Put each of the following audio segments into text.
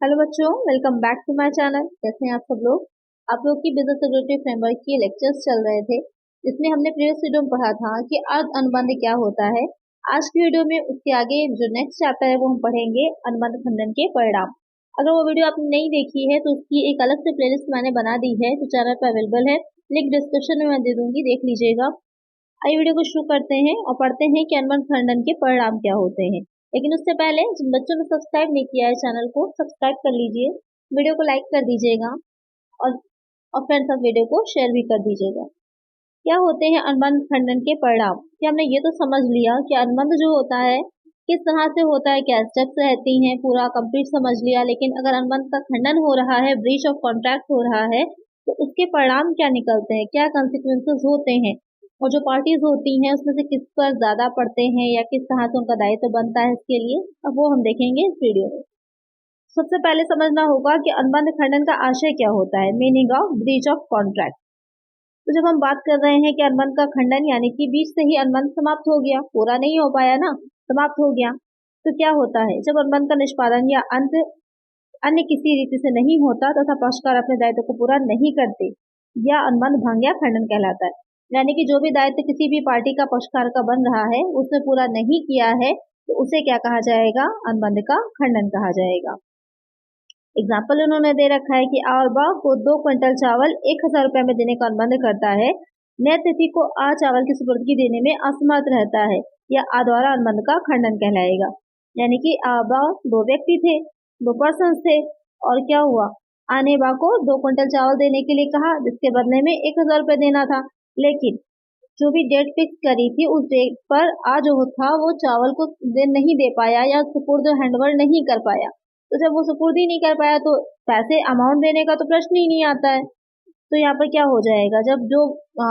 Hello बच्चों, welcome back to my channel. कैसे हैं आप सब लोग। आप लोग की बिजनेस सेक्रेटरी फ्रेमवर्क के लेक्चर्स चल रहे थे, जिसमें हमने प्रीवियस वीडियो में पढ़ा था कि अर्ध अनुबंध क्या होता है। आज की वीडियो में उसके आगे जो नेक्स्ट चैप्टर है वो हम पढ़ेंगे अनुबंध खंडन के परिणाम। अगर वो वीडियो आपने नहीं देखी है तो उसकी एक अलग से प्लेलिस्ट मैंने बना दी है जो चैनल पर अवेलेबल है, लिंक डिस्क्रिप्शन में मैं दे दूंगी, देख लीजिएगा। आइए वीडियो को शुरू करते हैं और पढ़ते हैं कि अनुबंध खंडन के परिणाम क्या होते हैं। लेकिन उससे पहले जिन बच्चों ने सब्सक्राइब नहीं किया है चैनल को सब्सक्राइब कर लीजिए, वीडियो को लाइक कर दीजिएगा और फ्रेंड्स साथ वीडियो को शेयर भी कर दीजिएगा। क्या होते हैं अनुबंध खंडन के परिणाम। कि हमने ये तो समझ लिया कि अनुबंध जो होता है किस तरह से होता है, क्या स्टेप्स रहती हैं, पूरा कंप्लीट समझ लिया। लेकिन अगर अनुबंध का खंडन हो रहा है, ब्रीच ऑफ कॉन्ट्रैक्ट हो रहा है, तो उसके परिणाम क्या निकलते हैं, क्या कंसिक्वेंसेस होते हैं, और जो पार्टीज होती हैं उसमें से किस पर ज्यादा पड़ते हैं या किस तरह से उनका दायित्व बनता है इसके लिए, अब वो हम देखेंगे इस वीडियो में। सबसे पहले समझना होगा कि अनुबंध खंडन का आशय क्या होता है, meaning of breach of contract. तो जब हम बात कर रहे हैं कि अनुबंध का खंडन यानी कि बीच से ही अनुबंध समाप्त हो गया, पूरा नहीं हो पाया ना, समाप्त हो गया, तो क्या होता है जब अनुबंध का निष्पादन या अंत अन्य किसी रीति से नहीं होता तथा पक्षकार अपने दायित्व को पूरा नहीं करते, या अनुबंध भंग या खंडन कहलाता है। यानी कि जो भी दायित्व किसी भी पार्टी का पक्षकार का बन रहा है उसने पूरा नहीं किया है तो उसे क्या कहा जाएगा, अनुबंध का खंडन कहा जाएगा। एग्जाम्पल उन्होंने दे रखा है कि आ और बा को 2 क्विंटल चावल 1000 रुपए में देने का अनुबंध करता है, नए तिथि को आ चावल की सुपुर्दगी देने में असमर्थ रहता है, या आ द्वारा अनुबंध का खंडन कहलाएगा। यानी कि आ बा 2 व्यक्ति थे, 2 पर्सन थे, और क्या हुआ, आ ने बा को 2 क्विंटल चावल देने के लिए कहा जिसके बदले में 1000 रुपए देना था, लेकिन जो भी डेट फिक्स करी थी उस डेट पर आ जो था वो चावल को नहीं दे पाया या सुपुर्द हैंडओवर नहीं कर पाया। तो जब वो सुपुर्द ही नहीं कर पाया तो पैसे अमाउंट देने का तो प्रश्न ही नहीं आता है। तो यहाँ पर क्या हो जाएगा, जब जो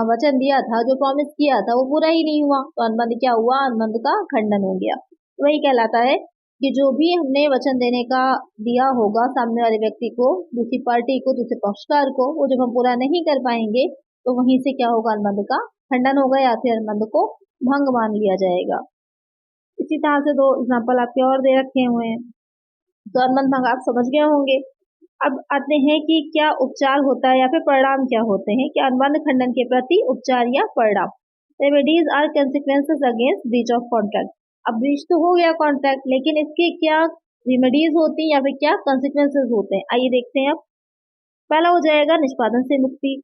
वचन दिया था, जो प्रॉमिस किया था वो पूरा ही नहीं हुआ तो अनुबंध क्या हुआ, अनुबंध का खंडन हो गया। वही कहलाता है कि जो भी हमने वचन देने का दिया होगा सामने वाले व्यक्ति को, दूसरी पार्टी को, दूसरे पक्षकार को, वो जब हम पूरा नहीं कर पाएंगे तो वहीं से क्या होगा, अनुबंध का खंडन होगा या फिर अनुबंध को भंग मान लिया जाएगा। इसी तरह से 2 एग्जाम्पल आपके और दे रखे हुए हैं, तो अनुबंध भंग आप समझ गए होंगे। अब आते हैं कि क्या उपचार होता है या फिर परिणाम क्या होते हैं, कि अनुबंध खंडन के प्रति उपचार या परिणाम। Remedies or consequences against breach of contract. अब ब्रीच तो हो गया कॉन्ट्रैक्ट, लेकिन इसके क्या रेमेडीज होती हैं या फिर क्या कंसिक्वेंसेस होते हैं, आइए देखते हैं। अब पहला हो जाएगा निष्पादन से मुक्ति।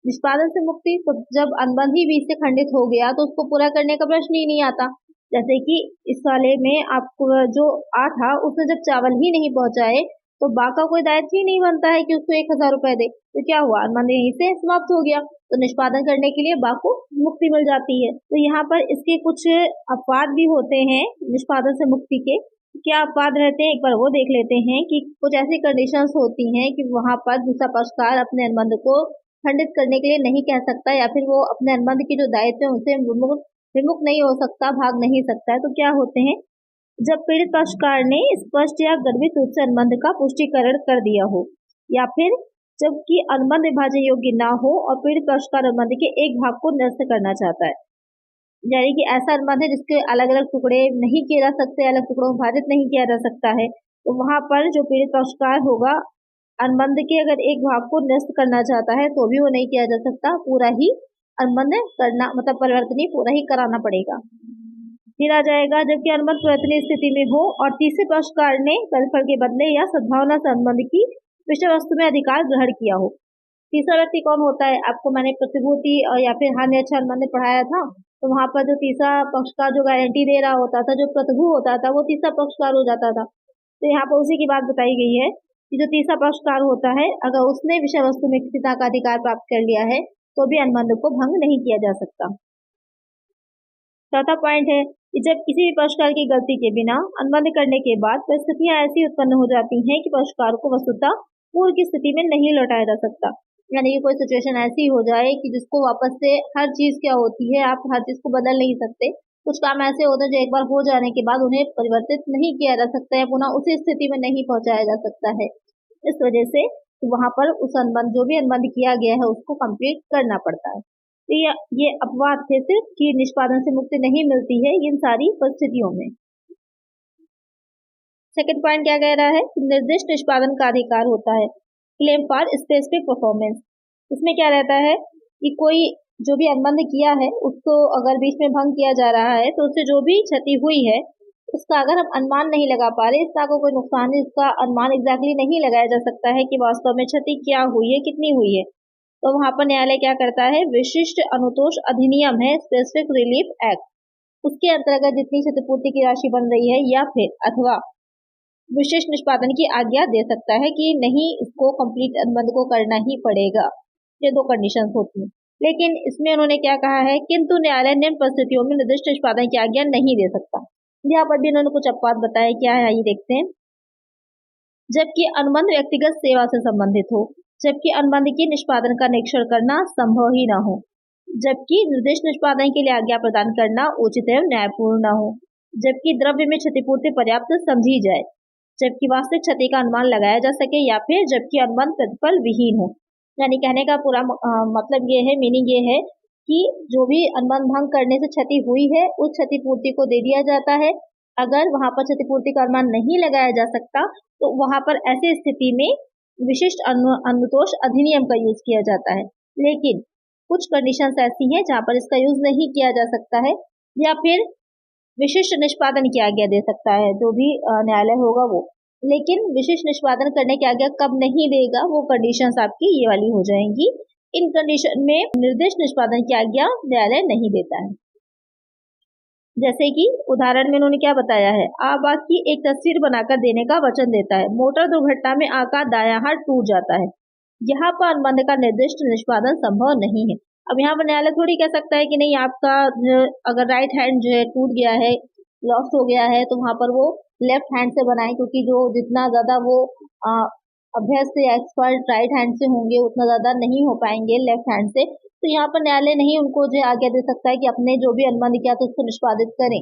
निष्पादन से मुक्ति, तो जब अनुबंध ही बीच से खंडित हो गया तो उसको पूरा करने का प्रश्न ही नहीं आता। जैसे कि इस वाले में आपको जो आ था उसने जब चावल ही नहीं पहुंचाए तो बा का कोई दायित्व ही नहीं बनता है कि उसको 1000 रुपए दे, तो क्या हुआ, अनुबंध यहीं से समाप्त हो गया। तो निष्पादन करने के लिए बा को मुक्ति मिल जाती है। तो यहाँ पर इसके कुछ अपवाद भी होते हैं निष्पादन से मुक्ति के। क्या अपवाद रहते हैं, एक बार वो देख लेते हैं कि कुछ ऐसी कंडीशंस होती हैं कि वहां पर दूसरा पक्षकार अपने अनुबंध को खंडित करने के लिए नहीं कह सकता, या फिर वो अपने अनुबंध की जो दायित्व है उनसे विमुख नहीं हो सकता, भाग नहीं सकता है। तो क्या होते हैं, जब पीड़ित पक्षकार ने स्पष्ट या गर्भित रूप से अनुबंध का पुष्टिकरण कर दिया हो, या फिर जबकि अनुबंध विभाजन योग्य ना हो और पीड़ित पक्षकार अनुबंध के एक भाग को निरस्त करना चाहता है। यानी कि ऐसा अनुबंध है जिसके अलग अलग टुकड़े नहीं किए जा सकते, अलग टुकड़ों में विभाजित नहीं किया जा सकता है, तो वहां पर जो पीड़ित पक्षकार होगा अनुबंध के अगर एक भाग को निरस्त करना चाहता है तो भी वो नहीं किया जा सकता, पूरा ही अनुबंध करना मतलब परिवर्तनीय पूरा ही कराना पड़ेगा। फिर आ जाएगा जबकि अनुबंध परिवर्तनीय स्थिति में हो और तीसरे पक्षकार ने प्रतिफल के बदले या सद्भावना से अनुबंध की विषय वस्तु में अधिकार ग्रहण किया हो। तीसरा व्यक्ति कौन होता है, आपको मैंने प्रतिभूति और या फिर हानि अच्छा अनुबंध पढ़ाया था, तो वहां पर जो तीसरा पक्षकार जो गारंटी दे रहा होता था, जो प्रतिभू होता था, वो तीसरा पक्षकार हो जाता था। तो यहाँ पर उसी की बात बताई गई है कि जो तीसरा पक्षकार होता है अगर उसने विषय वस्तु में किसी तरह का अधिकार प्राप्त कर लिया है तो भी अनुबंध को भंग नहीं किया जा सकता। चौथा पॉइंट है कि जब किसी भी पक्षकार की गलती के बिना अनुबंध करने के बाद परिस्थितियां ऐसी उत्पन्न हो जाती हैं कि पक्षकार को वस्तुतः पूर्व की स्थिति में नहीं लौटाया जा सकता। यानी कि कोई सिचुएशन ऐसी हो जाए कि जिसको वापस से हर चीज क्या होती है, आप हर चीज को बदल नहीं सकते, कुछ काम ऐसे होते हैं जो एक बार हो जाने के बाद उन्हें परिवर्तित नहीं किया जा सकता है, पुनः उसी स्थिति में नहीं पहुंचाया जा सकता है। इस वजह से वहां पर उस अनुबंध जो भी अनुबंध किया गया है उसको कंप्लीट करना पड़ता है। तो ये अपवाद थे सिर्फ कि निष्पादन से मुक्ति नहीं मिलती है इन सारी परिस्थितियों में। सेकंड पॉइंट क्या कह रहा है, निर्दिष्ट निष्पादन का अधिकार होता है, क्लेम फॉर स्पेसिफिक परफॉर्मेंस। इसमें क्या रहता है कि कोई जो भी अनुबंध किया है उसको अगर बीच में भंग किया जा रहा है तो उससे जो भी क्षति हुई है उसका अगर हम अनुमान नहीं लगा पा रहे, इसका कोई नुकसान है, इसका अनुमान एग्जैक्टली नहीं लगाया जा सकता है कि वास्तव में क्षति क्या हुई है, कितनी हुई है, तो वहां पर न्यायालय क्या करता है, विशिष्ट अनुतोष अधिनियम है, स्पेसिफिक रिलीफ एक्ट, उसके अंतर्गत जितनी क्षतिपूर्ति की राशि बन रही है या फिर अथवा विशिष्ट निष्पादन की आज्ञा दे सकता है कि नहीं, इसको कंप्लीट अनुबंध को करना ही पड़ेगा। ये दो कंडीशंस होती हैं। लेकिन इसमें उन्होंने क्या कहा है, किंतु न्यायालय निम्न परिस्थितियों में निर्दिष्ट निष्पादन की आज्ञा नहीं दे सकता। यहाँ पर भी उन्होंने कुछ अपवाद बताया, क्या है आइए देखते हैं। जबकि अनुबंध व्यक्तिगत सेवा से संबंधित हो, जबकि अनुबंध की निष्पादन का निरीक्षण करना संभव ही न हो, जबकि निर्दिष्ट निष्पादन के लिए आज्ञा प्रदान करना उचित एवं न्यायपूर्ण न हो, जबकि द्रव्य में क्षतिपूर्ति पर्याप्त समझी जाए, जबकि वास्तविक क्षति का अनुमान लगाया जा सके, या फिर जबकि अनुबंध प्रतिफल विहीन हो। यानी कहने का पूरा मतलब ये है, मीनिंग ये है कि जो भी अनुबंध भंग करने से क्षति हुई है उस क्षतिपूर्ति को दे दिया जाता है। अगर वहां पर क्षतिपूर्ति का अनुमान नहीं लगाया जा सकता तो वहां पर ऐसी स्थिति में विशिष्ट अनुतोष अधिनियम का यूज किया जाता है। लेकिन कुछ कंडीशंस ऐसी हैं जहां पर इसका यूज नहीं किया जा सकता है, या फिर विशिष्ट निष्पादन की आज्ञा दे सकता है जो भी न्यायालय होगा वो, लेकिन विशिष्ट निष्पादन करने की आज्ञा कब नहीं देगा, वो कंडीशंस आपकी ये वाली हो जाएंगी। इन कंडीशन में निर्दिष्ट निष्पादन की आज्ञा न्यायालय नहीं देता है। जैसे कि उदाहरण में उन्होंने क्या बताया है, आवाज की एक तस्वीर बनाकर देने का वचन देता है, मोटर दुर्घटना में आका दायां हाथ टूट जाता है, यहाँ पर अनुबंध का निर्दिष्ट निष्पादन संभव नहीं है। अब यहाँ पर न्यायालय थोड़ी कह सकता है कि नहीं, आपका अगर राइट हैंड जो है टूट गया है, लॉस्ट हो गया है, तो वहां पर वो लेफ्ट हैंड से बनाए, क्योंकि जो जितना ज्यादा वो अभ्यस्त से एक्सपर्ट राइट हैंड से होंगे उतना ज्यादा नहीं हो पाएंगे लेफ्ट हैंड से। तो यहाँ पर न्यायालय नहीं उनको जो आज्ञा दे सकता है कि अपने जो भी अनुबंध किया तो उसको निष्पादित करें।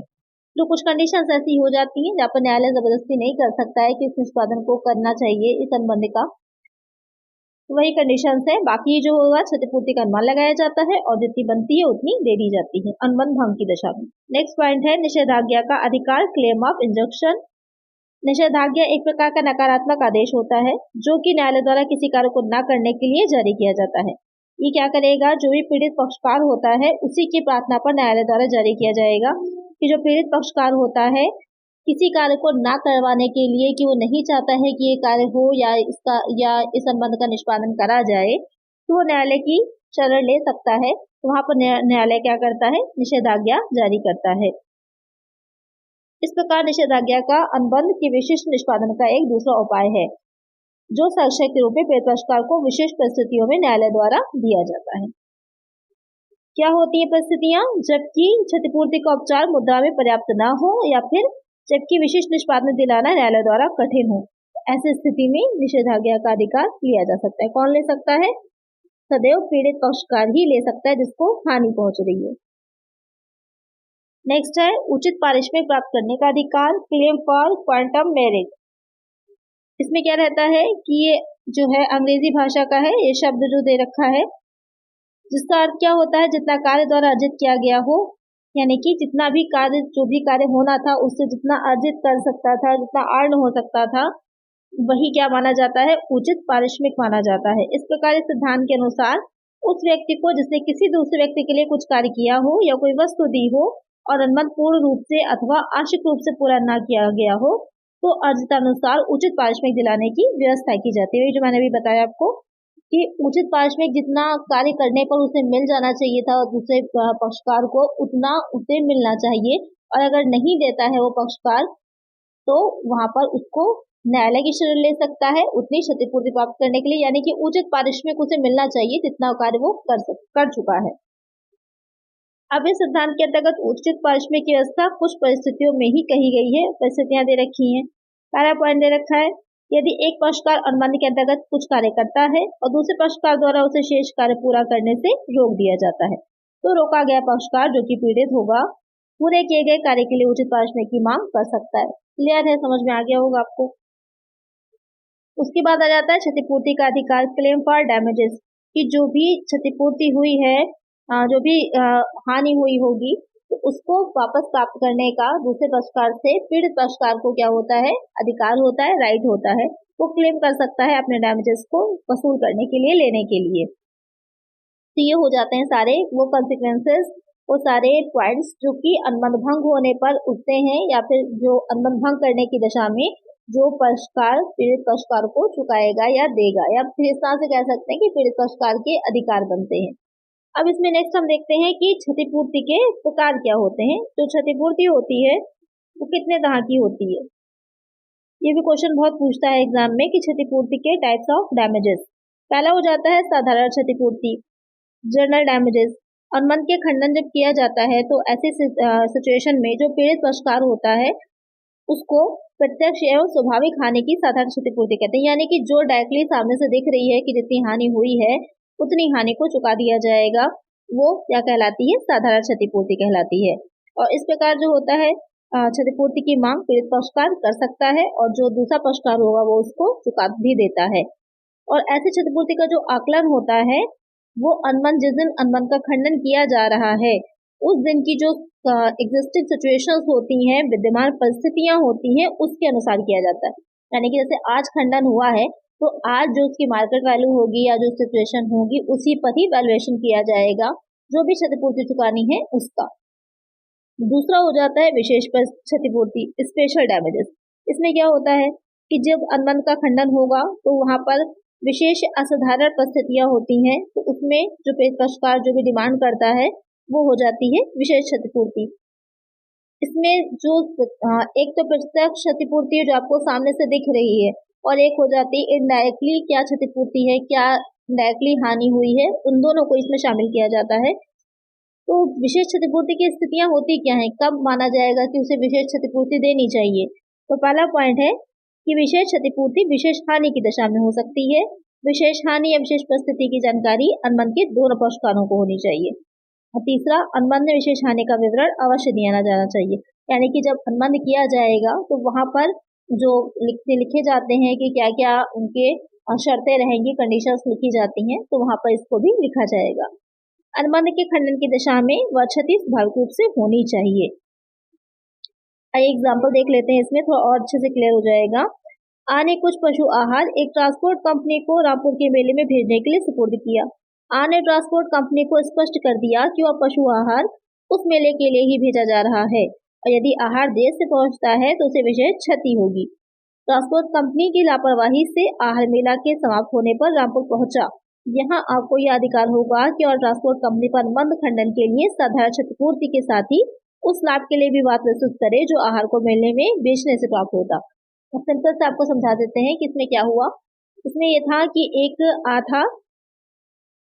तो कुछ कंडीशंस ऐसी हो जाती हैं जहाँ पर न्यायालय जबरदस्ती नहीं कर सकता है कि इस निष्पादन को करना चाहिए इस अनुबंध का। वही कंडीशंस है, बाकी जो होगा क्षतिपूर्ति का अनुमान लगाया जाता है और जितनी बनती है उतनी दे दी जाती है अनुबंध भंग की दशा में। नेक्स्ट पॉइंट है निषेधाज्ञा का अधिकार, क्लेम ऑफ इंजंक्शन। निषेधाज्ञा एक प्रकार का नकारात्मक आदेश होता है जो कि न्यायालय द्वारा किसी कार्य को न करने के लिए जारी किया जाता है। ये क्या करेगा, जो भी पीड़ित पक्षकार होता है उसी की प्रार्थना पर न्यायालय द्वारा जारी किया जाएगा कि जो पीड़ित पक्षकार होता है किसी कार्य को ना करवाने के लिए, कि वो नहीं चाहता है कि ये कार्य हो या इस अनुबंध का निष्पादन करा जाए, तो वो न्यायालय की शरण ले सकता है। तो वहां पर न्यायालय क्या करता है, निषेधाज्ञा जारी करता है। इस प्रकार निषेधाज्ञा का अनुबंध के विशिष्ट निष्पादन का एक दूसरा उपाय है जो संरक्षक के रूप में पीड़ित पक्षकार को विशिष्ट परिस्थितियों में न्यायालय द्वारा दिया जाता है। क्या होती है परिस्थितियां, जबकि क्षतिपूर्ति का उपचार मुद्दा में पर्याप्त न हो, या फिर जबकि विशिष्ट निष्पादन दिलाना न्यायालय द्वारा कठिन हो। ऐसी स्थिति में निषेधाज्ञा का अधिकार लिया जा सकता है। कौन ले सकता है, सदैव पीड़ित पक्षकार ही ले सकता है जिसको हानि पहुंच रही है। नेक्स्ट है उचित पारिश्रमिक प्राप्त करने का अधिकार, क्लेम फॉर क्वांटम मेरिट। इसमें क्या रहता है कि ये जो है अंग्रेजी भाषा का है, ये शब्द जो दे रखा है जिसका अर्थ क्या होता है, जितना कार्य द्वारा अर्जित किया गया हो, यानी कि जितना भी कार्य जो भी कार्य होना था उससे जितना अर्जित कर सकता था, जितना अर्न हो सकता था, वही क्या माना जाता है, उचित पारिश्रमिक माना जाता है। इस प्रकार इस सिद्धांत के अनुसार उस व्यक्ति को जिसने किसी दूसरे व्यक्ति के लिए कुछ कार्य किया हो या कोई वस्तु दी हो और अनुबंध पूर्ण रूप से अथवा आंशिक रूप से पूरा ना किया गया हो, तो अर्जितानुसार उचित पारिश्रमिक दिलाने की व्यवस्था की जाती है। जो मैंने अभी बताया आपको कि उचित पारिश्रमिक जितना कार्य करने पर उसे मिल जाना चाहिए था दूसरे पक्षकार को, उतना उसे मिलना चाहिए, और अगर नहीं देता है वो पक्षकार तो वहां पर उसको न्यायालय की शरण ले सकता है उतनी क्षतिपूर्ति प्राप्त करने के लिए, यानी कि उचित पारिश्रमिक उसे मिलना चाहिए जितना कार्य वो कर चुका है। अब इस सिद्धांत के अंतर्गत उचित पारिश्रमिक की व्यवस्था कुछ परिस्थितियों में ही कही गई है। परिस्थितियां दे रखी हैं, पहला पॉइंट दे रखा है, यदि एक पक्षकार अनुबंध के अंतर्गत कुछ कार्य करता है और दूसरे पक्षकार द्वारा उसे शेष कार्य पूरा करने से रोक दिया जाता है, तो रोका गया पक्षकार जो कि पीड़ित होगा पूरे किए गए कार्य के लिए उचित पारिश्रमिक की मांग कर सकता है। क्लियर है, समझ में आ गया होगा आपको। उसके बाद आ जाता है क्षतिपूर्ति का अधिकार, क्लेम फॉर डैमेजेस, कि जो भी क्षतिपूर्ति हुई है, जो भी हानि हुई होगी तो उसको वापस प्राप्त करने का दूसरे पक्षकार से पीड़ित पक्षकार को क्या होता है, अधिकार होता है, राइट होता है, वो क्लेम कर सकता है अपने डैमेजेस को वसूल करने के लिए, लेने के लिए। तो ये हो जाते हैं सारे वो कॉन्सिक्वेंसेस, वो सारे पॉइंट्स जो कि अनुबंध भंग होने पर उठते हैं, या फिर जो अनुबंध भंग करने की दशा में जो पक्षकार पीड़ित पक्षकार को चुकाएगा या देगा, या फिर इस तरह से कह सकते हैं कि पीड़ित पक्षकार के अधिकार बनते हैं। अब इसमें नेक्स्ट हम देखते हैं कि क्षतिपूर्ति के प्रकार क्या होते हैं। जो क्षतिपूर्ति होती है वो कितने तरह की होती है, ये भी क्वेश्चन बहुत पूछता है एग्जाम में कि क्षतिपूर्ति के टाइप्स ऑफ डैमेजेस। पहला हो जाता है साधारण क्षतिपूर्ति, जनरल डैमेजेस। अनुबंध के खंडन जब किया जाता है तो ऐसी सिचुएशन में जो पीड़ित पक्षकार होता है उसको प्रत्यक्ष एवं स्वाभाविक हानि की साधारण क्षतिपूर्ति कहते हैं, यानी कि जो डायरेक्टली सामने से दिख रही है कि जितनी हानि हुई है उतनी हानि को चुका दिया जाएगा, वो क्या कहलाती है, साधारण क्षतिपूर्ति कहलाती है। और इस प्रकार जो होता है क्षतिपूर्ति की मांग पीड़ित पक्षकार कर सकता है और जो दूसरा पक्षकार होगा वो उसको चुका भी देता है। और ऐसी क्षतिपूर्ति का जो आकलन होता है वो अनुबंध, जिस दिन अनुबंध का खंडन किया जा रहा है उस दिन की जो एग्जिस्टिंग सिचुएशंस होती हैं, विद्यमान परिस्थितियां होती हैं, उसके अनुसार किया जाता है। यानी कि जैसे आज खंडन हुआ है तो आज जो उसकी मार्केट वैल्यू होगी या जो सिचुएशन होगी उसी पर ही वैल्यूएशन किया जाएगा जो भी क्षतिपूर्ति चुकानी है उसका। दूसरा हो जाता है विशेष क्षतिपूर्ति, स्पेशल डैमेजेस। इसमें क्या होता है कि जब अनुबंध का खंडन होगा तो वहां पर विशेष असाधारण परिस्थितियां होती हैं, तो उसमें जो पक्षकार जो भी डिमांड करता है वो हो जाती है विशेष क्षतिपूर्ति। इसमें जो एक तो प्रत्यक्ष क्षतिपूर्ति है जो आपको सामने से दिख रही है, और एक हो जाती है इनडायरेक्टली क्या क्षतिपूर्ति है, क्या डायरेक्टली हानि हुई है, उन दोनों को इसमें शामिल किया जाता है। तो विशेष क्षतिपूर्ति की स्थितियां होती क्या हैं, कब माना जाएगा कि उसे विशेष क्षतिपूर्ति देनी चाहिए। तो पहला पॉइंट है कि विशेष क्षतिपूर्ति विशेष हानि की दशा में हो सकती है। विशेष हानि या विशेष परिस्थिति की जानकारी अनुबंध के दोनों पक्षकारों को होनी चाहिए। और तीसरा, अनुबंध में विशेष हानि का विवरण अवश्य दिया जाना चाहिए, यानी कि जब अनुबंध किया जाएगा तो वहां पर जो लिखे जाते हैं कि क्या क्या उनके शर्तें रहेंगी, कंडीशंस लिखी जाती हैं, तो वहां पर इसको भी लिखा जाएगा। अनुबंध के खंडन की दशा में वह क्षति स्वाभाविक रूप से होनी चाहिए। आइए एग्जाम्पल देख लेते हैं, इसमें थोड़ा और अच्छे से क्लियर हो जाएगा। आने कुछ पशु आहार एक ट्रांसपोर्ट कंपनी को रामपुर के मेले में भेजने के लिए सुपुर्द किया। आने ट्रांसपोर्ट कंपनी को स्पष्ट कर दिया कि वह पशु आहार उस मेले के लिए ही भेजा जा रहा है, और यदि आहार देर से पहुंचता है तो उसे विशेष क्षति होगी। ट्रांसपोर्ट कंपनी की लापरवाही से आहार मेला के समाप्त होने पर रामपुर पहुंचा। यहाँ आपको यह अधिकार होगा कि और ट्रांसपोर्ट कंपनी पर अनुबंध खंडन के लिए साधारण क्षतिपूर्ति के साथ ही उस लाभ के लिए भी बात प्रस्तुत करे जो आहार को मेले में बेचने से प्राप्त होता। सिंपल से आपको समझा देते हैं कि इसमें क्या हुआ। इसमें यह था कि एक था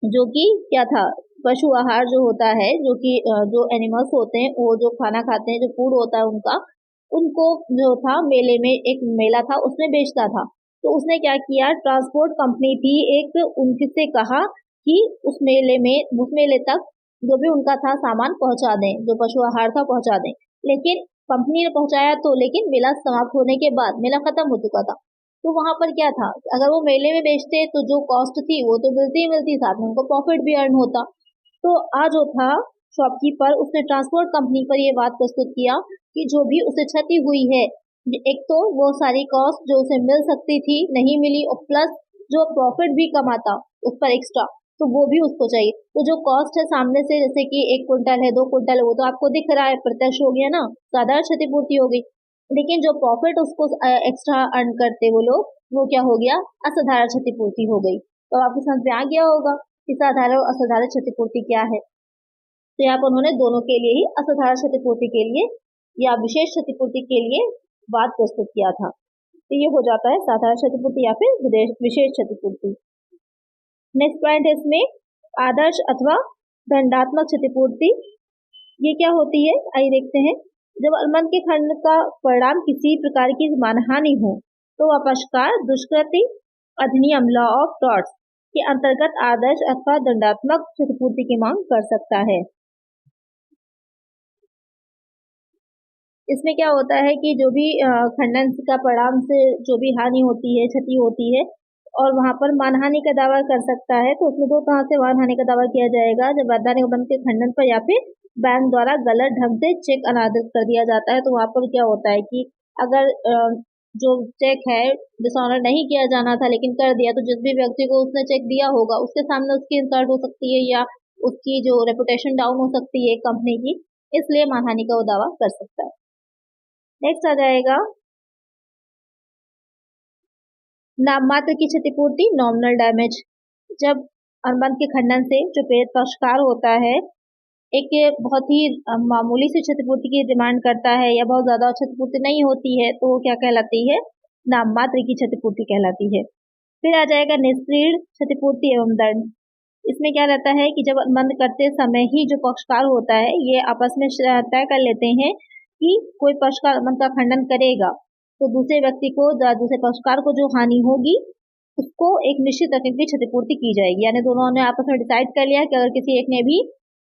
जो कि क्या था, पशु आहार जो होता है, जो कि जो एनिमल्स होते हैं वो जो खाना खाते हैं, जो फूड होता है उनका, उनको जो था मेले में, एक मेला था उसमें बेचता था। तो उसने क्या किया, ट्रांसपोर्ट कंपनी थी एक, उनसे कहा कि उस मेले तक जो भी उनका था सामान पहुंचा दें, जो पशु आहार था पहुंचा दें। लेकिन कंपनी ने पहुंचाया तो, लेकिन मेला समाप्त होने के बाद, मेला खत्म हो चुका था, तो वहां पर क्या था, अगर वो मेले में बेचते तो जो कॉस्ट थी वो तो मिलती ही मिलती, साथ में उनको प्रॉफिट भी अर्न होता। तो आज जो था शॉपकीपर, उसने ट्रांसपोर्ट कंपनी पर ये बात प्रस्तुत किया कि जो भी उसे क्षति हुई है, एक तो वो सारी कॉस्ट जो उसे मिल सकती थी नहीं मिली, और प्लस जो प्रॉफिट भी कमाता उस पर एक्स्ट्रा, तो वो भी उसको चाहिए। तो जो कॉस्ट है सामने से, जैसे कि 1 क्विंटल है, 2 क्विंटल है, वो तो आपको दिख रहा है, प्रत्यक्ष हो गया ना, साधारण क्षतिपूर्ति हो गई। लेकिन जो प्रॉफिट उसको एक्स्ट्रा अर्न करते वो लोग, वो क्या हो गया, असाधारण क्षतिपूर्ति हो गई। तो आपको समझ में आ गया होगा कि साधारण और असाधारण क्षतिपूर्ति क्या है। तो यहाँ पर उन्होंने दोनों के लिए ही, असाधारण क्षतिपूर्ति के लिए या विशेष क्षतिपूर्ति के लिए बात प्रस्तुत किया था। तो ये हो जाता है साधारण क्षतिपूर्ति या फिर विशेष क्षतिपूर्ति। नेक्स्ट पॉइंट है इसमें आदर्श अथवा दंडात्मक क्षतिपूर्ति। ये क्या होती है, आइए देखते हैं। जब अनुबंध के खंडन का परिणाम किसी प्रकार की मानहानि हो तो वह पक्षकार दुष्कृति अधिनियम लॉ ऑफ टॉर्ट्स के अंतर्गत आदर्श अथवा दंडात्मक क्षतिपूर्ति की मांग कर सकता है। इसमें क्या होता है कि जो भी खंडन का परिणाम से जो भी हानि होती है, क्षति होती है, और वहां पर मानहानि का दावा कर सकता है, तो उसमें 2 तरह से मानहानि का दावा किया जाएगा, जब वैधानिक अनुबंध के खंडन पर या फिर बैंक द्वारा गलत ढंग से चेक अनादृत कर दिया जाता है। तो वहाँ पर क्या होता है कि अगर जो चेक है डिसऑनर नहीं किया जाना था लेकिन कर दिया, तो जिस भी व्यक्ति को उसने चेक दिया होगा उसके सामने उसकी इंसल्ट हो सकती है या उसकी जो रेपुटेशन डाउन हो सकती है कंपनी की, इसलिए मानहानि का वो दावा कर सकता है। नेक्स्ट आ जाएगा नाम मात्र की क्षतिपूर्ति, नॉमिनल डैमेज। जब अनुबंध के खंडन से जो पीड़ित पक्षकार होता है एक बहुत ही मामूली सी क्षतिपूर्ति की डिमांड करता है या बहुत ज्यादा क्षतिपूर्ति नहीं होती है, तो वो क्या कहलाती है, नाम मात्र की क्षतिपूर्ति कहलाती है। फिर आ जाएगा निष्क्रिय क्षतिपूर्ति एवं दंड। इसमें क्या रहता है कि जब अनुबंध करते समय ही जो पक्षकार होता है ये आपस में तय कर लेते हैं कि कोई पक्षकार अनुबंध का खंडन करेगा तो दूसरे व्यक्ति को, दूसरे पक्षकार को जो हानि होगी उसको एक निश्चित रकम की क्षतिपूर्ति की जाएगी। यानी दोनों ने आपस में डिसाइड कर लिया कि अगर किसी एक ने भी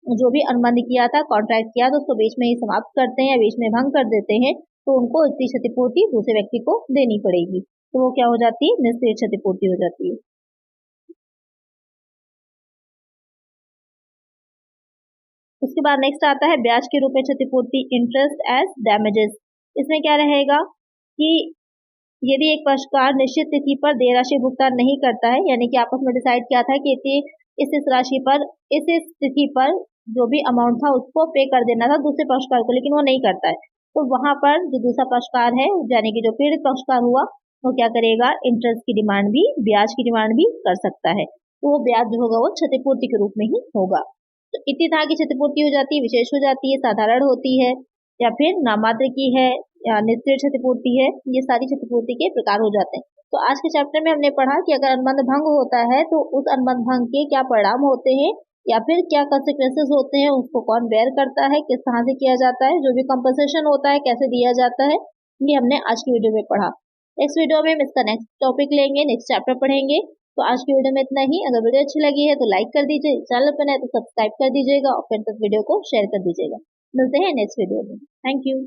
जो भी अनुबंध किया था, कॉन्ट्रैक्ट किया, तो उसको बीच में ही समाप्त करते हैं या बीच में भंग कर देते हैं, तो उनको इतनी क्षतिपूर्ति दूसरे व्यक्ति को देनी पड़ेगी। तो वो क्या हो जाती है, निष्क्रिय क्षतिपूर्ति हो जाती है। उसके बाद नेक्स्ट आता है ब्याज के रूप में क्षतिपूर्ति, इंटरेस्ट एज डैमेजेस। इसमें क्या रहेगा कि यदि एक पक्षकार निश्चित तिथि पर देय राशि भुगतान नहीं करता है, यानी कि आपस में डिसाइड किया था कि इस राशि पर इस तिथि पर जो भी अमाउंट था उसको पे कर देना था दूसरे पक्षकार को, लेकिन वो नहीं करता है, तो वहां पर जो दूसरा पक्षकार है यानी कि जो पीड़ित पक्षकार हुआ वो क्या करेगा, इंटरेस्ट की डिमांड भी, ब्याज की डिमांड भी कर सकता है। तो वो ब्याज जो होगा वो क्षतिपूर्ति के रूप में ही होगा। तो इतनी तरह की क्षतिपूर्ति हो जाती है, विशेष हो जाती है, साधारण होती है या फिर नाममात्र की है या निष्क्रिय क्षतिपूर्ति है। ये सारी क्षतिपूर्ति के प्रकार हो जाते हैं। तो आज के चैप्टर में हमने पढ़ा कि अगर अनुबंध भंग होता है तो उस अनुबंध भंग के क्या परिणाम होते हैं या फिर क्या कंसिक्वेंसेस होते हैं, उसको कौन बेयर करता है, किस तरह से किया जाता है, जो भी कंपनसेशन होता है कैसे दिया जाता है, ये हमने आज की वीडियो में पढ़ा। नेक्स्ट वीडियो में हम इसका नेक्स्ट टॉपिक लेंगे, नेक्स्ट चैप्टर पढ़ेंगे। तो आज की वीडियो में इतना ही। अगर वीडियो अच्छी लगी है तो लाइक कर दीजिए, चैनल पर नए तो सब्सक्राइब कर दीजिएगा और फिर तक वीडियो को शेयर कर दीजिएगा। मिलते हैं नेक्स्ट वीडियो में। Thank you.